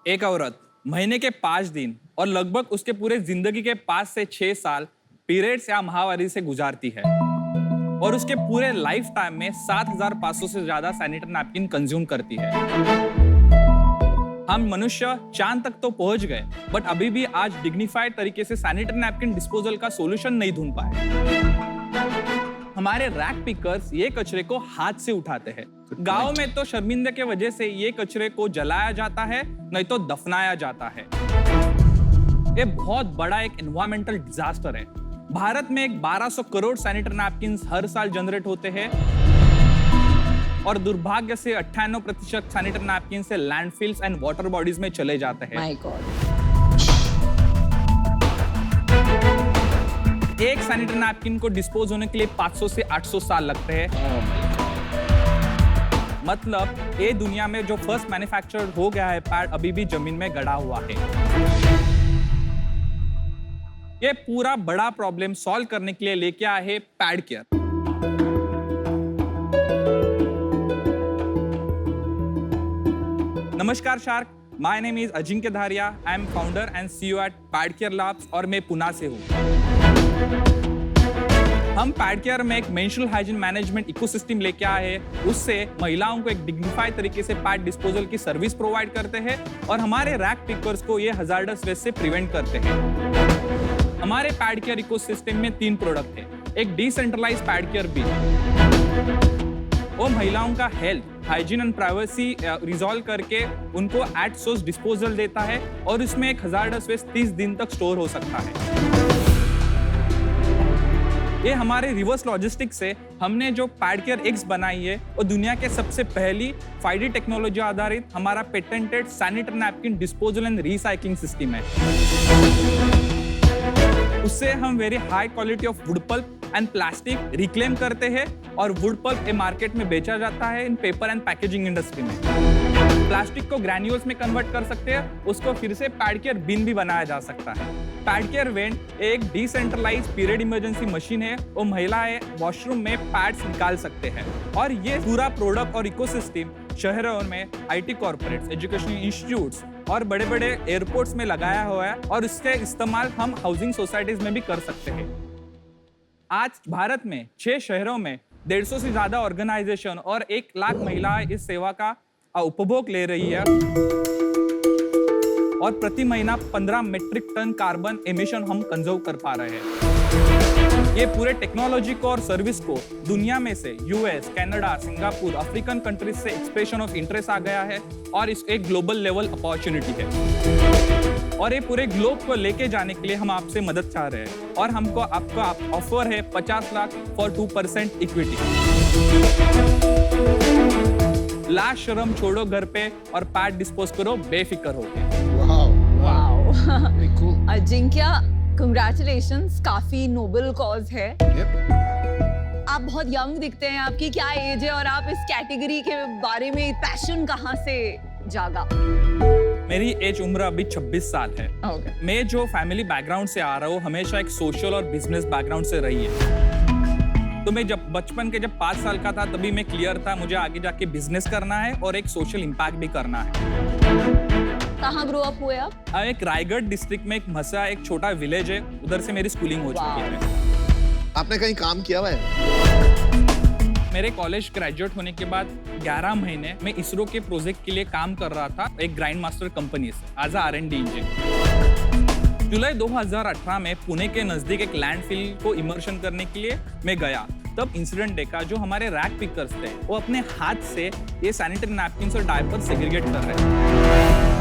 एक औरत महीने के 5 दिन और लगभग उसके पूरे जिंदगी के 5 से 6 साल पीरियड्स या महावारी से गुजारती है और उसके पूरे लाइफ टाइम में 7,500 से ज्यादा सैनिटरी नैपकिन कंज्यूम करती है। हम मनुष्य चांद तक तो पहुंच गए, बट अभी भी आज डिग्निफाइड तरीके से सैनिटरी नैपकिन डिस्पोजल का सॉल्यूशन नहीं ढूंढ पाए। हमारे रैक पिकर्स ये कचरे को हाथ से उठाते हैं। गांव में तो शर्मिंदगी की वजह से ये कचरे को जलाया जाता है, नहीं तो दफनाया जाता है। ये बहुत बड़ा एक एनवायरमेंटल डिजास्टर है। भारत में एक 1200 करोड़ सैनिटरी नैपकिन हर साल जनरेट होते हैं और दुर्भाग्य से 98% सैनिटरी नैपकिन से लैंडफिल्स एंड वाटर बॉडीज में चले जाते हैं। My God. एक सैनिटरी नैपकिन को डिस्पोज होने के लिए 500 से 800 साल लगते हैं। मतलब ये दुनिया में जो फर्स्ट मैन्युफैक्चर हो गया है पैड अभी भी जमीन में गड़ा हुआ है। ये पूरा बड़ा प्रॉब्लम सॉल्व करने के लिए लेके आए हैं पैड केयर। नमस्कार shark, my name is Ajinkya Dhariya. I am founder and CEO at Pad Care Labs और मैं पुणे से हूँ। हम पैड केयर में एक मेंस्ट्रुअल हाइजीन मैनेजमेंट इकोसिस्टम लेके आए हैं। उससे महिलाओं को एक डिग्निफाइड तरीके से पैड डिस्पोजल की सर्विस प्रोवाइड करते हैं और हमारे रैक पिकर्स को ये हजार्डस वेस्ट से प्रिवेंट करते हैं। हमारे पैड केयर इकोसिस्टम में 3 प्रोडक्ट हैं। एक डिसेंट्रलाइज्ड पैड केयर बिन, वो महिलाओं का health, hygiene and privacy resolve करके उनको एट सोर्स डिस्पोजल देता है और इसमें एक हजार्डस वेस्ट 30 दिन तक स्टोर हो सकता है। ये हमारे रिवर्स लॉजिस्टिक्स से हमने जो पैड केयर एक्स बनाई है वो दुनिया के सबसे पहली 5D टेक्नोलॉजी आधारित हमारा patented sanitary napkin disposal and recycling system है। उससे हम very high quality of wood pulp and plastic reclaim करते हैं और वुड पल्प मार्केट में बेचा जाता है इन पेपर एंड पैकेजिंग इंडस्ट्री में। प्लास्टिक को ग्रैन्यूल्स में कन्वर्ट कर सकते हैं, उसको फिर से पैड केयर बिन भी बनाया जा सकता है। पैड केयर वेंट एक डिसेंट्रलाइज पीरियड इमरजेंसी मशीन है। वो महिलाएं वॉशरूम में पैड्स निकाल सकते हैं और ये पूरा प्रोडक्ट और इकोसिस्टम शहरों में आईटी कॉर्पोरेट्स, एजुकेशनल इंस्टीट्यूट्स और बड़े बड़े एयरपोर्ट्स में लगाया हुआ है और इसके इस्तेमाल हम हाउसिंग सोसाइटीज में भी कर सकते हैं। आज भारत में 6 शहरों में 150 से ज्यादा ऑर्गेनाइजेशन और 1 लाख महिलाएं इस सेवा का उपभोग ले रही है और प्रति महीना 15 मीट्रिक टन कार्बन एमिशन हम कंजर्व कर पा रहे हैं। ये पूरे टेक्नोलॉजी को और सर्विस को दुनिया में से US, Canada, Singapore, African countries से एक्सप्रेशन ऑफ इंटरेस्ट आ गया है और इस एक ग्लोबल लेवल अपॉर्चुनिटी है और ये पूरे ग्लोब को लेके जाने के लिए हम आपसे मदद चाह रहे हैं और हमको आपका ऑफर है 50 लाख फॉर 2% इक्विटी। लास्ट शर्म छोड़ो घर पे और पैड डिस्पोज करो बेफिक्र होके। वाओ। अजिंक्य, कंग्रेचुलेशंस, काफी नोबल कॉज है। आप बहुत यंग दिखते हैं, आपकी क्या एज है और आप इस कैटेगरी के बारे में पैशन कहाँ से जागा? मेरी एज उम्र अभी 26 साल है। मैं जो फैमिली बैकग्राउंड से आ रहा हूँ हमेशा एक सोशल और बिजनेस बैकग्राउंड से रही है। तो मैं जब बचपन के 5 साल का था तभी मैं क्लियर था मुझे आगे जाके बिजनेस करना है और एक सोशल इम्पैक्ट भी करना है। कहाँ ग्रो अप हुए आप? एक रायगढ़ डिस्ट्रिक्ट में एक मसा एक छोटा विलेज है, उधर से मेरी स्कूलिंग हो चुकी है। आपने कहीं काम किया हुआ है? मेरे कॉलेज ग्रेजुएट होने के बाद 11 महीने मैं इसरो के प्रोजेक्ट के लिए काम कर रहा था एक ग्राइंड मास्टर कंपनी से एज R&D इंजीनियर। जुलाई 2018 में पुणे के नजदीक एक लैंडफिल को इमर्शन करने के लिए मैं गया। तब इंसिडेंट देखा, जो हमारे रैक पिकर्स थे वो अपने हाथ से ये सैनिटरी नैपकिन्स और डायपर सेग्रीगेट कर रहे थे।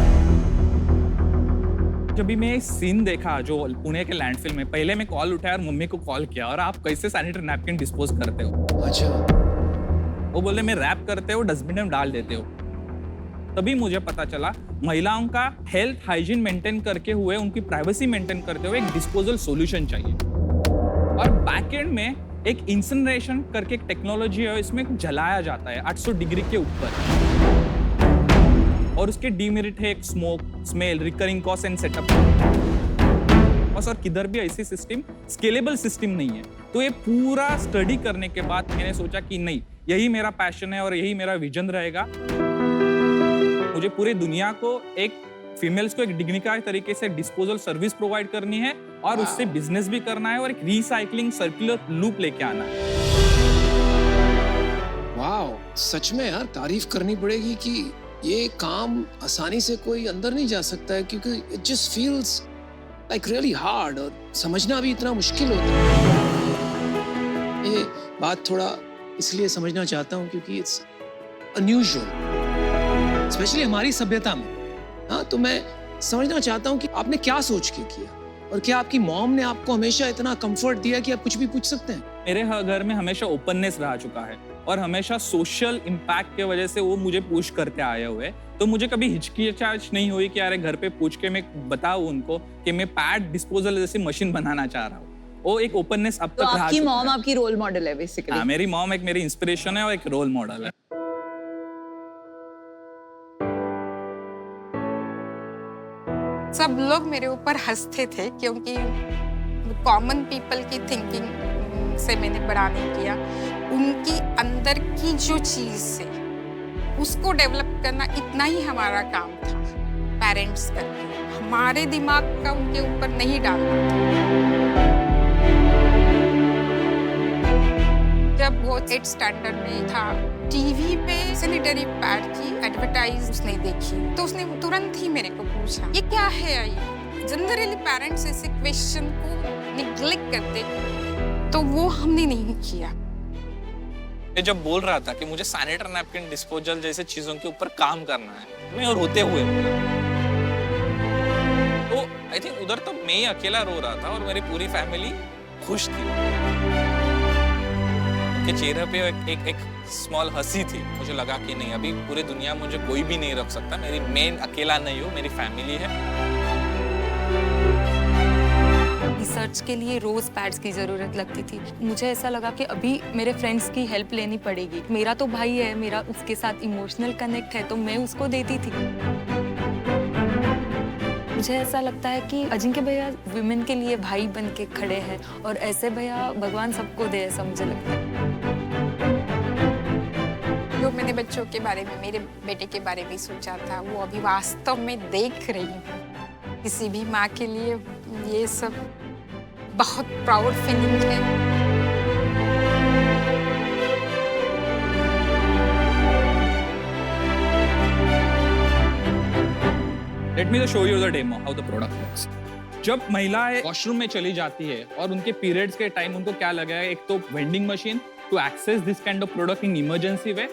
जब भी मैं सीन देखा जो पुणे के लैंडफिल में, पहले मैं कॉल उठाया और मम्मी को कॉल किया और आप कैसे सैनिटरी नैपकिन डिस्पोज करते हो? अच्छा। वो बोले मैं रैप करते हो, डस्टबिन में डाल देते हो। तभी मुझे पता चला महिलाओं का हेल्थ हाइजीन मेंटेन करके हुए, उनकी प्राइवेसी मेंटेन करते हुए एक डिस्पोजल सॉल्यूशन चाहिए। और बैक एंड में एक इंसिनरेशन करके एक टेक्नोलॉजी है, इसमें जलाया जाता है 800 डिग्री के ऊपर और उसके डीमेरिट है एक smoke, smell, recurring cost and setup. और किधर भी ऐसी सिस्टम स्केलेबल सिस्टम नहीं है। तो ये पूरा स्टडी करने के बाद मैंने सोचा कि नहीं, यही मेरा पैशन है और यही मेरा विजन रहेगा। मुझे पूरी दुनिया को एक फीमेल्स को एक डिग्निफाइड तरीके से डिस्पोजल सर्विस प्रोवाइड करनी है और उससे बिजनेस भी करना है और एक रिसाइकलिंग सर्कुलर लूप लेके आना है। वाओ, सच में यार तारीफ करनी पड़ेगी कि ये काम आसानी से कोई अंदर नहीं जा सकता है, क्योंकि it just feels like really hard और समझना भी इतना मुश्किल होता है। ये बात थोड़ा इसलिए समझना चाहता हूँ क्योंकि इट्स अनयूजुअल, स्पेशली हमारी सभ्यता में। हाँ, तो मैं समझना चाहता हूँ कि आपने क्या सोच के किया और क्या आपकी मॉम ने आपको हमेशा इतना कंफर्ट दिया कि आप कुछ भी पूछ सकते हैं? मेरे घर में हमेशा ओपननेस रह चुका है और हमेशा सोशल इम्पैक्ट के वजह से वो मुझे पुश करते आए हुए, तो मुझे कभी हिचकिचाहट नहीं हुई कि यार घर पे पूछ के मैं बताऊं उनको कि मैं पैड डिस्पोजल जैसी मशीन बनाना चाह रहा हूँ। वो एक ओपननेस अब तो तक रहा आपकी चुका मॉम है। आपकी रोल मॉडल है बेसिकली। हाँ, मेरी मॉम एक मेरी इंस्पिरेशन है और एक रोल मॉडल है। सब लोग मेरे ऊपर हंसते थे क्योंकि कॉमन पीपल की थिंकिंग से मैंने बड़ा नहीं किया। उनकी अंदर की जो चीज़ है उसको डेवलप करना इतना ही हमारा काम था, पेरेंट्स करके। हमारे दिमाग का उनके ऊपर नहीं डालना था। जब वो 8th स्टैंडर्ड में था, टीवी पे सैनिटरी पैड की एडवर्टाइज उसने देखी, तो उसने तुरंत ही मेरे को पूछा ये क्या है। ये जनरली पेरेंट्स ऐसे क्वेश्चन को निग्लेक्ट करते, तो वो हमने नहीं किया। ये जब बोल रहा था कि मुझे सैनिटरी नैपकिन डिस्पोजल जैसे चीजों के ऊपर काम करना है, मैं और होते हुए तो आई थिंक उधर तो मैं ही अकेला रो रहा था और मेरी पूरी फैमिली खुश थी। के चेहरे पे एक स्मॉल हंसी थी। मुझे लगा कि नहीं, अभी पूरी दुनिया मुझे कोई भी नहीं रख सकता, मैं अकेला नहीं हूँ, मेरी फैमिली है। रिसर्च के लिए रोज पैड्स की जरूरत लगती थी। मुझे ऐसा लगा कि अभी मेरे फ्रेंड्स की हेल्प लेनी पड़ेगी। मेरा तो भाई है, मेरा उसके साथ इमोशनल कनेक्ट है, तो मैं उसको देती थी। मुझे ऐसा लगता है कि अजिंक्य भैया विमेन के लिए भाई बन के खड़े हैं और ऐसे भैया भगवान सबको दे, ऐसा मुझे लगता है। जो मैंने बच्चों के बारे में, मेरे बेटे के बारे में सोचा था, वो अभी वास्तव में देख रही हूँ। किसी भी माँ के लिए ये सब बहुत प्राउड फीलिंग है। Let me just show you the demo how the product works. जब महिलाएं वॉशरूम में चली जाती है और उनके पीरियड्स के टाइम उनको क्या लगा है, एक तो vending machine to access this kind of product in emergency way,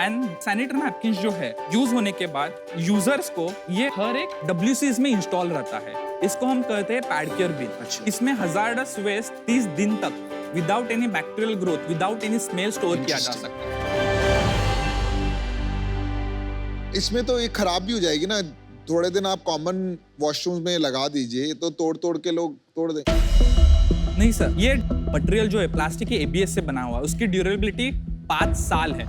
and sanitary napkin जो है यूज होने के बाद यूजर्स को ये हर एक WCs में इंस्टॉल रहता है। इसको हम कहते हैं पैड केयर बिन। इसमें हजार्डस वेस्ट 30 दिन तक without any bacterial growth, without any smell store किया जा सकता है। इसमें तो ये खराब भी हो जाएगी ना, थोड़े दिन आप कॉमन वॉशरूम में लगा दीजिए तो तोड़ के लोग तोड़ दें। नहीं सर, ये मटेरियल जो है प्लास्टिक के ABS से बना हुआ है, उसकी ड्यूरेबिलिटी 5 साल है।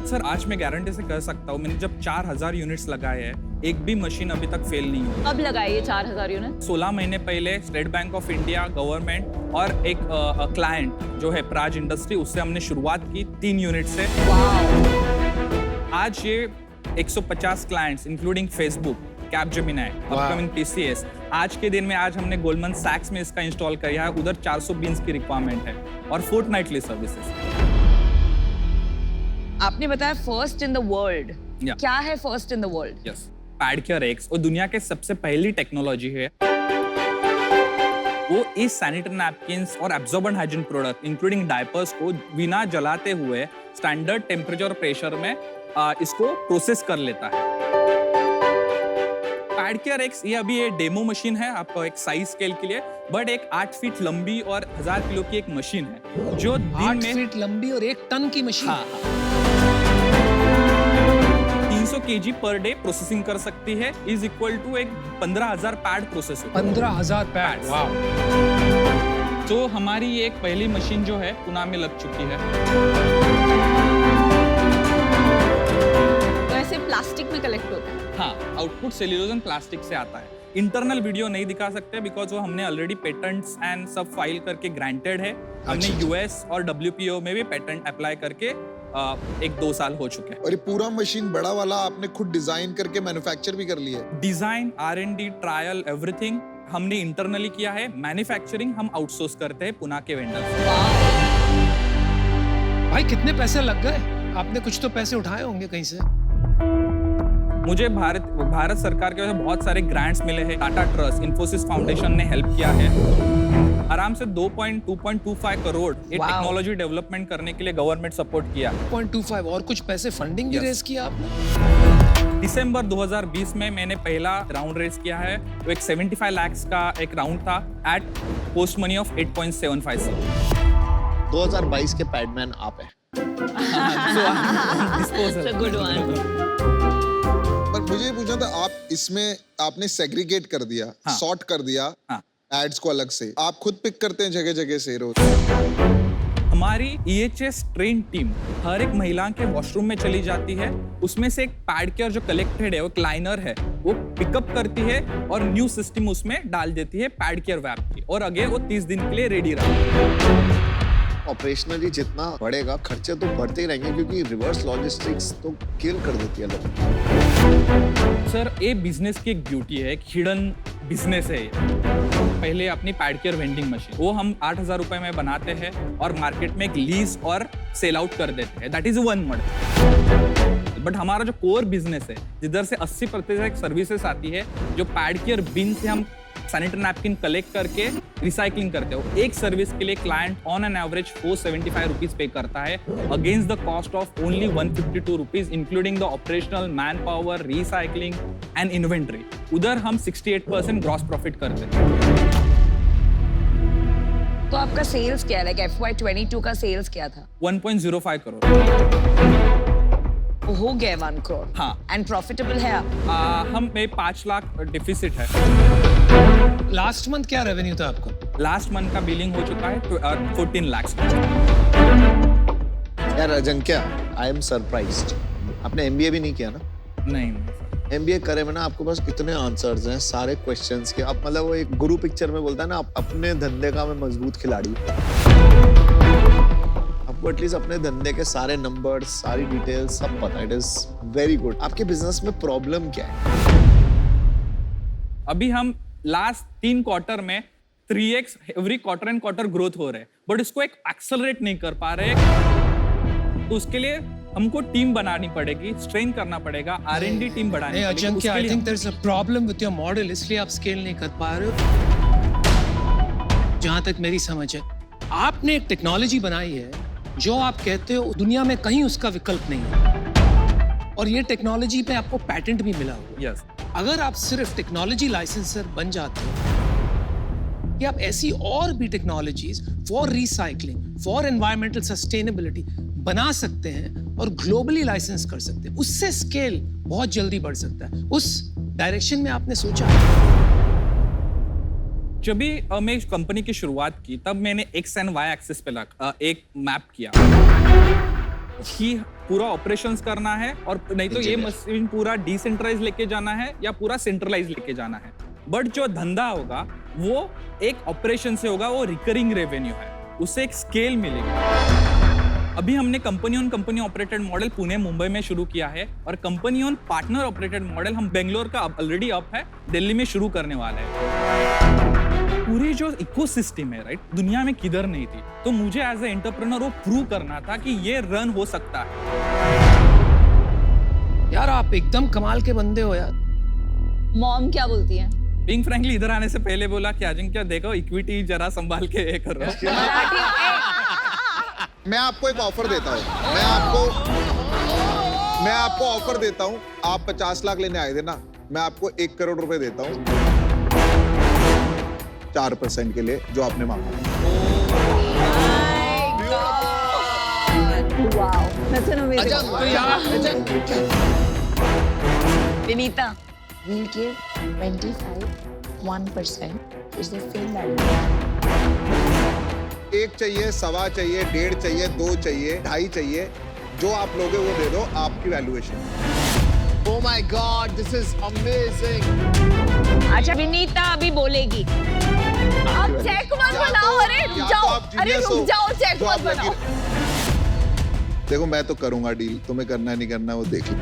सर आज मैं गारंटी से कह सकता हूँ, मैंने जब 4000 यूनिट्स लगाए हैं, एक भी मशीन अभी तक फेल नहीं हुई। कब लगाई ये 4000 यूनिट? 16 महीने पहले state bank of India, government और एक क्लाइंट जो है प्राज इंडस्ट्री, उससे हमने शुरुआत की 3 यूनिट से। आज ये 150 clients including Facebook, Capgemini, upcoming TCS, आज के दिन में आज हमने गोल्डमैन सैक्स में इसका इंस्टॉल किया है। उधर 400 बीन्स की रिक्वायरमेंट है और फोर्टनाइटली सर्विसेज। आपने बताया first in the world. Yeah. क्या है first in the world? Yes, pad square x और दुनिया के सबसे पहली टेक्नोलॉजी है। वो इस सैनिटरी नैपकिन्स और absorbent hygiene product including diapers को बिना जलाते हुए स्टैंडर्ड टेम्परेचर और प्रेशर में इसको प्रोसेस कर लेता है। पैड केयर एक्स ये अभी ये डेमो मशीन है आपका एक साइज स्केल के लिए, बट एक 8 फीट लंबी और 1000 किलो की एक मशीन है जो दिन 8 में फीट लंबी और 1 टन की मशीन। हाँ, 300 kg पर डे प्रोसेसिंग कर सकती है, इज इक्वल टू एक 15,000 पैड प्रोसेस। 15,000 पैड। वाव। तो हमारी ये एक पहली मशीन जो है पुणे में लग चुकी है। तो ऐसे प्लास्टिक में कलेक्ट होता है? हाँ, आउटपुट सेल्यूलोज एंड प्लास्टिक से आता है। इंटरनल वीडियो नहीं दिखा सकते बिकॉज वो हमने ऑलरेडी पेटेंट्स एंड सब फाइल करके ग्रांटेड है। हमने US और WPO में भी पेटेंट अप्लाई करके एक 2 साल हो चुके हैं। और ये पूरा मशीन बड़ा वाला आपने खुद डिजाइन करके मैन्युफैक्चर भी कर लिया है? डिजाइन, R&D, ट्रायल, एवरीथिंग हमने इंटरनली किया है। मैन्युफैक्चरिंग हम आउटसोर्स करते हैं पुणे के वेंडर से। भाई कितने पैसे लग गए? आपने कुछ तो पैसे उठाए होंगे कहीं से। मुझे भारत सरकार के वजह से बहुत सारे ग्रांट्स मिले हैं। टाटा ट्रस्ट, इन्फोसिस फाउंडेशन ने हेल्प किया है। आराम से 2.25 करोड़ ये टेक्नोलॉजी डेवलपमेंट करने के लिए गवर्नमेंट सपोर्ट किया। 2.25 और कुछ पैसे फंडिंग भी रेज किया आपने? दिसंबर 2020 में मैंने पहला राउंड रेज किया है। वो एक 75 लाख का एक राउंड था एट पोस्ट मनी ऑफ 8.75। 2022 के पैडमैन आप हैं। Good one. पर मुझे ये पूछना था, आप इसमें आपने सेग्रीगेट कर दिया, हाँ। सॉर्ट कर दिया एड्स को अलग से। आप खुद पिक करते हैं जगह जगह से रोज? हमारी EHS ट्रेन टीम हर एक महिला के वॉशरूम में चली जाती है। उसमें से एक पैड केयर जो कलेक्टेड है, वो क्लाइनर है, वो पिकअप करती है और न्यू सिस्टम उसमें डाल देती है पैड केयर वैप की, और आगे वो 30 दिन के लिए रेडी रहा। ऑपरेशनली जितना बढ़ेगा खर्चे तो बढ़ते ही रहेंगे, क्योंकि रिवर्स लॉजिस्टिक्स तो किल कर देती है लोग। सर, ये बिजनेस की एक ब्यूटी है, एक हिडन बिजनेस है ये। पहले अपनी पैड केयर वेंडिंग मशीन वो हम 8,000 रुपए में बनाते हैं और मार्केट में एक लीज और सेल आउट कर देते हैं। That is 1 month. बट हमारा जो कोर बिजनेस है, जिधर से 80% सर्विसेज आती है, जो पैड केयर बिन से हम सैनिटरी नैपकिन कलेक्ट करके रिसाइकलिंग करते हो, एक सर्विस के लिए client on an average 475 rupees पे करता है against the cost of only 152 rupees, including the operational, man power, recycling and inventory. उधर हम 68% ग्रॉस प्रॉफिट करते हैं। तो आपका सेल्स क्या है? FY22 का सेल्स क्या था? 1.05 करोड़ हो गया 1 करोड़। हाँ। एंड प्रॉफिटेबल है आप? हम में 5 लाख डिफिसिट है। लास्ट मंथ क्या रेवेन्यू था आपका? लास्ट मंथ का बिलिंग हो चुका है 14 लाख। यार अजंक्या, आई एम सरप्राइज्ड। आपने MBA भी नहीं किया ना? नहीं। MBA करे में ना आपके पास इतने आंसर्स हैं सारे क्वेश्चंस के। आप मतलब वो एक गुरु पिक्चर में बोलता है ना, आप अपने धंधे का मैं मजबूत खिलाड़ी। आपको एटलीस्ट अपने धंधे के सारे नंबर्स, सारी डिटेल्स सब पता है। It is very good. आपके बिजनेस में प्रॉब्लम क्या है? अभी हम लास्ट 3 क्वार्टर में 3x every quarter and quarter growth हो रहे हैं, बट इसको एक एक्सेलरेट नहीं कर पा रहे। तो उसके लिए हमको टीम बनानी पड़ेगी, स्ट्रेन करना पड़ेगा, R&D टीम बढ़ानी पड़ेगी। Ajinkya, I think there is a problem with your model, इसलिए आप स्केल नहीं कर पा रहे हो। जहां तक मेरी समझ है, आपने एक टेक्नोलॉजी बनाई है जो आप कहते हो दुनिया में कहीं उसका विकल्प नहीं है, और ये टेक्नोलॉजी पे आपको पैटेंट भी मिला हुआ है। यस। अगर आप सिर्फ टेक्नोलॉजी लाइसेंसर बन जाते हो कि आप ऐसी और भी technologies for recycling, for environmental sustainability बना सकते हैं और ग्लोबली लाइसेंस कर सकते हैं, उससे स्केल बहुत जल्दी बढ़ सकता है। उस डायरेक्शन में आपने सोचा? जब भी मैं इस कंपनी की शुरुआत की, तब मैंने X and Y एक्सिस पे एक मैप किया कि पूरा ऑपरेशंस करना है, और नहीं तो ये मशीन पूरा डिसेंट्रलाइज लेके जाना है या पूरा सेंट्रलाइज लेके जाना है। बट जो धंधा होगा वो एक ऑपरेशन से होगा, वो रिकरिंग रेवेन्यू है, उससे एक स्केल मिलेगी। अभी हमने company on company operated model Pune, Mumbai में शुरू किया है, और company on partner operated model हम बेंगलोर का ऑलरेडी अप है, दिल्ली में शुरू करने वाले हैं। पूरी जो इकोसिस्टम है, राइट, दुनिया में किधर नहीं थी। तो मुझे एज ए एंटरप्रेन्योर वो प्रूव करना था कि ये रन हो सकता है। यार आप एकदम कमाल के बंदे हो यार। मॉम क्या बोलती है? बीइंग फ्रैंकली इधर आने से पहले बोला कि अजिंक्य देखो, इक्विटी जरा संभाल के करो। मैं आपको एक ऑफर देता हूँ। मैं आपको ऑफर देता हूँ। आप 50 लाख लेने आए थे ना, मैं आपको 1 करोड़ रुपए देता हूँ 4% के लिए, जो आपने मांगा। Wow, that's an amazing. Vinita, We'll give 1% is the same value. 1 चाहिए, 1.25 चाहिए, 1.5 चाहिए, 2 चाहिए, 2.5 चाहिए, जो आप लोगे वो दे दो, आपकी valuation. Oh my God, this is amazing. अच्छा विनीता अभी बोलेगी। आप चेक मत बनाओ, अरे जाओ, अरे रुक जाओ, चेक मत बनाओ। देखो मैं तो करूंगा डील, तुम्हें करना नहीं करना वो देख लो।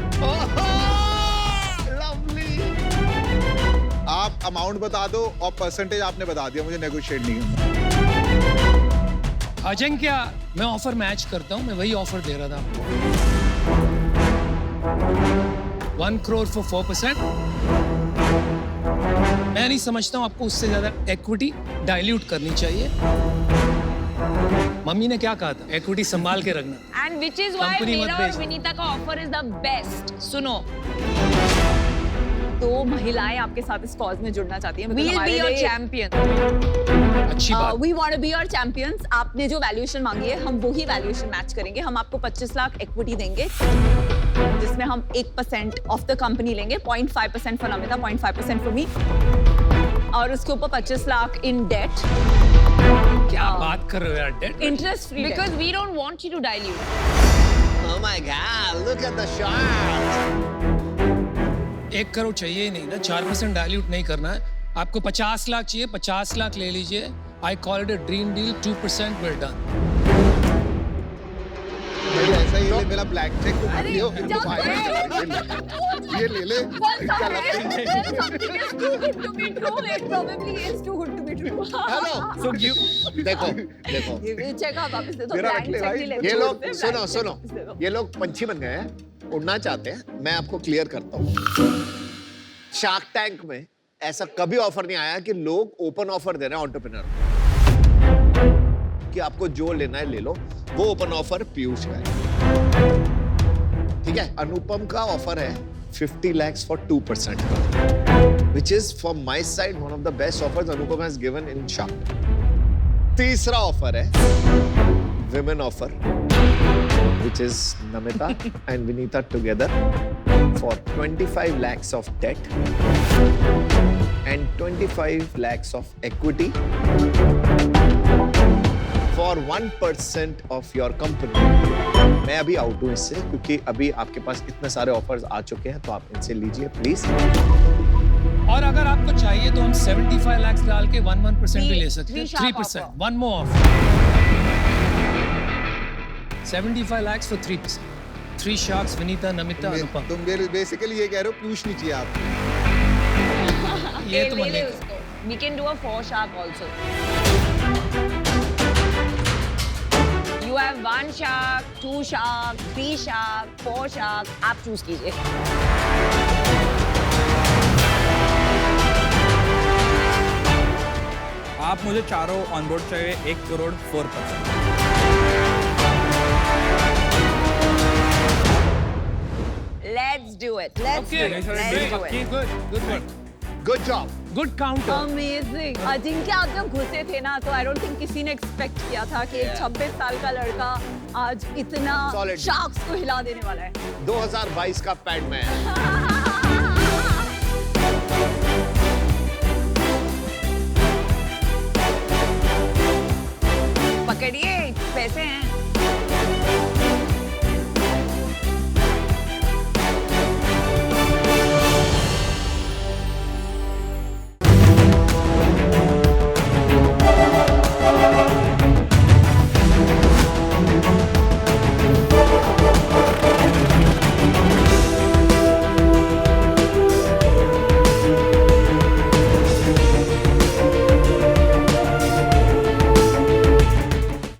आप अमाउंट बता दो और परसेंटेज आपने बता दिया, मुझे नेगोशिएट नहीं करना। अजिंक्य, मैं ऑफर मैच करता हूँ, मैं वही ऑफर दे रहा था आपको। 1 crore for 4%। मैं नहीं समझता हूँ आपको उससे ज्यादा इक्विटी डाइल्यूट करनी चाहिए। मम्मी ने क्या कहा था, इक्विटी संभाल के रखना। And which is why Company मत मेरा और बेच। विनीता का ऑफर इज द बेस्ट। सुनो, दो महिलाएं आपके साथ इस कॉज में जुड़ना चाहती हैं। We'll be your champion. अच्छी बात। We want to be your champions. आपने जो वैल्यूएशन मांगी है, हम वही वैल्यूएशन मैच करेंगे। हम आपको 25 लाख इक्विटी देंगे, जिसमें हम 1% ऑफ द कंपनी लेंगे, 0.5% फॉर नमिता, 0.5% फॉर मी, और उसके ऊपर 25 लाख इन डेट। क्या बात कर रहे हो यार, date? Interest free, because we don't want you to dilute. Oh my God, look at the shot. 1 crore चाहिए ही नहीं ना, 4% डाइल्यूट नहीं करना है। आपको 50 लाख चाहिए, 50 लाख ले लीजिए। I call it a dream deal, 2% well done. भाई ऐसा ही ले, मेरा ब्लैक चेक को भर लियो, फिर तो फाइनल ये ले ले। हेलो, So you देखो देखो, मेरा रख ले भाई। ये लोग सुनो सुनो, ये लोग पंछी बन गए हैं, उड़ना चाहते हैं। मैं आपको क्लियर करता हूँ, शार्क टैंक में ऐसा कभी ऑफर नहीं आया कि लोग ओपन ऑफर दे रहे हैं एंटरप्रेन्योर कि आपको जो लेना है ले लो। वो ओपन ऑफर पीयूष का है, ठीक है। अनुपम का ऑफर है 50 lakhs for 2%, which is from my side one of the best offers Anupam has given in Shark Tank. तीसरा ऑफर है women offer, which is Namita and Vinita together for 25 lakhs of debt and 25 lakhs of equity for 1% of your company. मैं अभी out हूँ इससे, क्योंकि अभी आपके पास इतने सारे ऑफर्स आ चुके हैं, तो आप इनसे लीजिए प्लीज। और अगर आपको चाहिए तो हम 75 लाख डाल के 1% भी ले सकते हैं। 3%, one more offer. 75 lakhs for 3%. 3 sharks, Vinita, Namita, Anupam. तुम बेसिकली ये कह रहे हो पीयूष नहीं चाहिए आपको। ये तो मत लिखो। We can do a 4 shark also. You have 1 shark, 2 shark, 3 shark, 4 shark. आप चूज कीजिए। आप मुझे चारों ऑन बोर्ड चाहिए 1 crore 4%। Let's do it. Let's Okay, do it. great. Let's do it. Good work. Good job. Good counter. Amazing. Ajinkya आप जब घुसे थे ना, तो I don't think किसी ने एक्सपेक्ट किया था कि एक 26 साल का लड़का आज इतना Solid. शार्क्स को हिला देने वाला है। 2022 का पैडमैन।